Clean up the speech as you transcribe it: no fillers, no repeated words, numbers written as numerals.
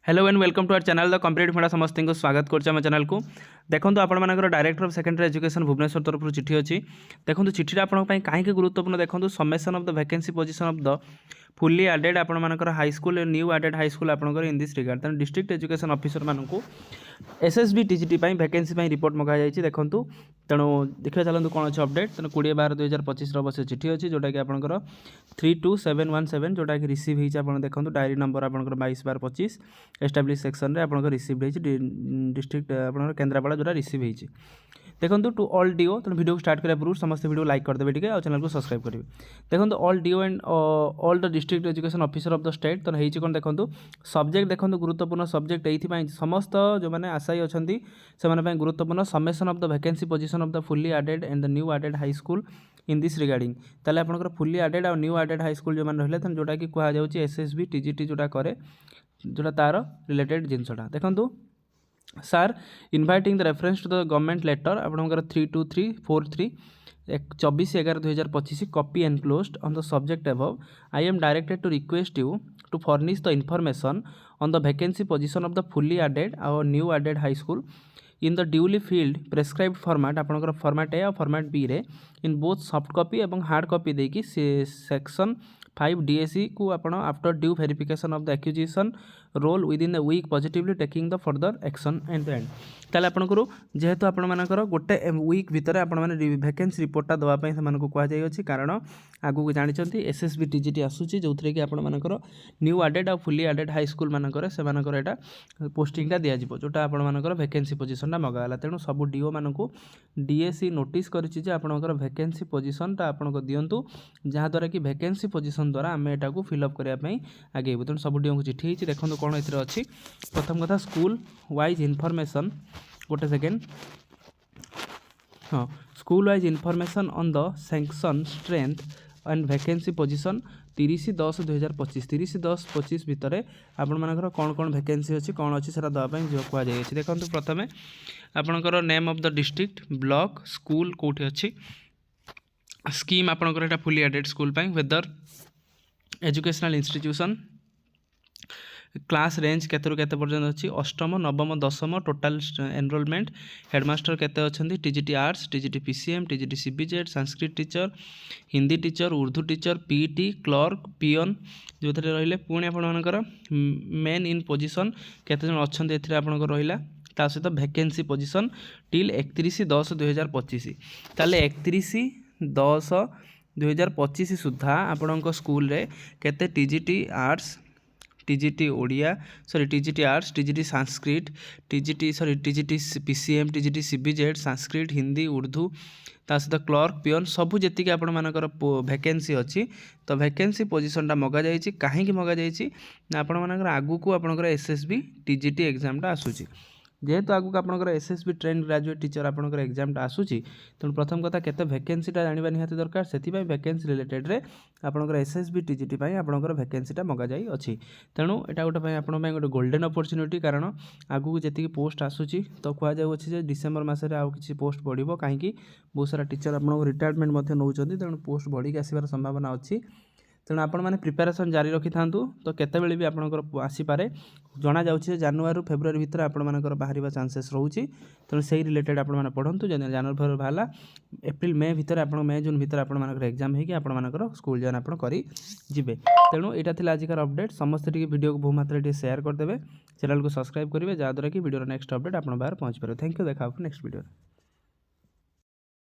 Hello and welcome to our channel the competitive मेडा समस्त को स्वागत करम चैनल को देखो आपर director of secondary education Bhubaneswar तरफ चिठी अच्छी देखो चिठी आपंपाई कहीं गुरुत्वपूर्ण देखो submission of the vacancy position of the fully aided आपर high school new aided high school आपंकर इन दिस रिगार्ड तेणु डिस्ट्रिक्ट एजुकेशन ऑफिसर मानक एसएसबी टीजीटी वैकेंसी रिपोर्ट मगा जाइए देखूँ तेणु देखा चलते कौन अच्छे अपडेट तेणु 20/12/2025 अवश्य चिठी अच्छी जोटा कि आपंकर 32717 जोटा कि रिसीव होती है देखो डायरी नंबर आपंकर 22/25 एस्टाब्लीश सेक्शन रे आपंकर रिसीव होती डिस्ट्रिक्ट आपंकर केन्द्रापड़ा जोटा रिसीव होती देखो टू ऑल डीओ तेणु वीडियो स्टार्ट करने पूर्व समस्त वीडियो लाइक करदे टे और चैनल को सब्सक्राइब करेंगे देखो all DO and all the district education officer of the state तो होती कौन देखो सब्जेक्ट देखो गुरुत्वपूर्ण सब्जेक्ट ये समस्त जो मैंने आशायी अच्छा से गुरुत्वपूर्ण submission of the vacancy position of the fully aided and the new aided high school in this regarding ताले आपंकर फुली एडेड और न्यू एडेड हाई स्कूल जो मैंने रही जोटा कि कहुच्छे एसएसबी टीजीटी जोटा करे जोटा तार रिलेटेड जिनसटा देखो sir inviting the reference to the government letter आपंकर 32343 24/11/2025 copy enclosed on the subject above I am directed to request you to furnish the information on the vacancy position of the fully aided और new aided high school in the duly filled prescribed format आपंकर format A or format B रे in both soft copy or hard copy देकी section 5 DSE को आपण after due verification of the acquisition roll within the week positively taking the further action and the end ताले आपनकर जेहेतु आपण मानकर गोटे वीक भितर आपण माने वैकेंसी रिपोर्टटा दवा पई समान को कहा जाय अछि कारण आगु को जानिचंती एसएसबी टीजीटी आसुची जोथरे कि आपण मानकर न्यू एडेड और फुली एडेड हाई स्कूल मानकर से मानकर एटा पोस्टिंगटा दिया जिवो जोटा आपण मानकर वैकेंसी पोजीशनटा मगाला तेणु सब डीओ मानकु डीएसई नोटिस करिछि जे आपणकर वैकेंसी पोजीशनटा आपनको दियंतु जहाँ द्वारा कि वैकेंसी पोजीशन द्वारा आम एटा को फिलअप करने आगे तेणु सब डीओ को चिठी होती देखो कौन ए अच्छी प्रथम कथा स्कूल वाइज इनफॉरमेशन गोटे सेकेंड हाँ school wise information on the sanction strength and vacancy position 30/10/2025 30/10/25 भितर आपण मानकर कौन कौन वैकेंसी अच्छी कौन अच्छी सेटा दवाई कहुई देखो प्रथम आपणकर name of the district block school कौटी अच्छी स्कीम आपणकर एटा fully aided school whether educational institution class range केते केते पर्यंत अच्छी अष्टम नवम दशम टोटाल एनरोलमेंट हेडमास्टर केते अच्छी TGT arts TGT PCM TGT CBZ Sanskrit teacher Hindi teacher Urdu teacher PT clerk peon जो थे रही पुणी आपर मेन इन पोजीशन केते जन अच्छा ए आपंकर रहा ता सहित वैकेंसी पोजीशन टिल 31/10/2025 ताले 31/10/2025 सुधा आपण स्कूल रे केते TGT arts TGT Odia sorry TGT arts TGT Sanskrit TGT sorry TGT PCM TGT CBZ Sanskrit Hindi Urdu ता सहित क्लर्क पियन सबू जी आपण मानकर वैकेंसी अच्छी तो वैकेंसी पोजीशनटा मगा जाइए कहीं मगा जाइए आपण मानकर आगु को आपंकर एसएसबी टीजीटी एग्जामटा आसूची जेहेतु आगु आपंकर एसएसबी ट्रेन ग्रेजुएट टीचर आपंकर एग्जामटा आसूची तेणु प्रथम कथा केते वैकेंसीटा जानिबा निहाती दरकार सेति वैकेंसी रिलेटेड रे आपंकर एसएसबी टीजीटी आपंकर वैकेंसीटा मगा जाई अछि तेणु एटा गोटे आपण गोटे गोल्डन अपॉर्चुनिटी कारण आगु जेतिकी पोस्ट आसूची तो कह जाउछि जे डिसेंबर मासरे आउ किछि पोस्ट बढ़िबो काहेकि बहुत सारा टीचर आपन रिटायरमेंट मध्ये नउचंती तेणु पोस्ट बढ़ी आसीबार संभावना अछि तेणु आपण मैंने प्रिपेरेसन जारी रखि था तो केतबेले भी आपंकर आसीपारे जना जाऊँगी जनवरी फेब्रुआरी भितर आपंकर बाहर चांसेस रोचे तेणु से रिलेटेड आपने पढ़ु जनवरी फेब्रुआरी बाहर एप्रिल मे भितर आप मे जून भितर आपर एग्जाम होगी आपर स्कूल जॉइन आप करेंगे तेणु यहाँ थी आजिकार अपडेट समस्त वीडियो को बहु मात्रा शेयर करदे चैनल को सब्सक्राइब करेंगे जहाँद्वारा कि वीडियो नेक्स्ट अपडेट आप बाहर पहुँच पारे थैंक यू देखा नेक्स्ट वीडियो।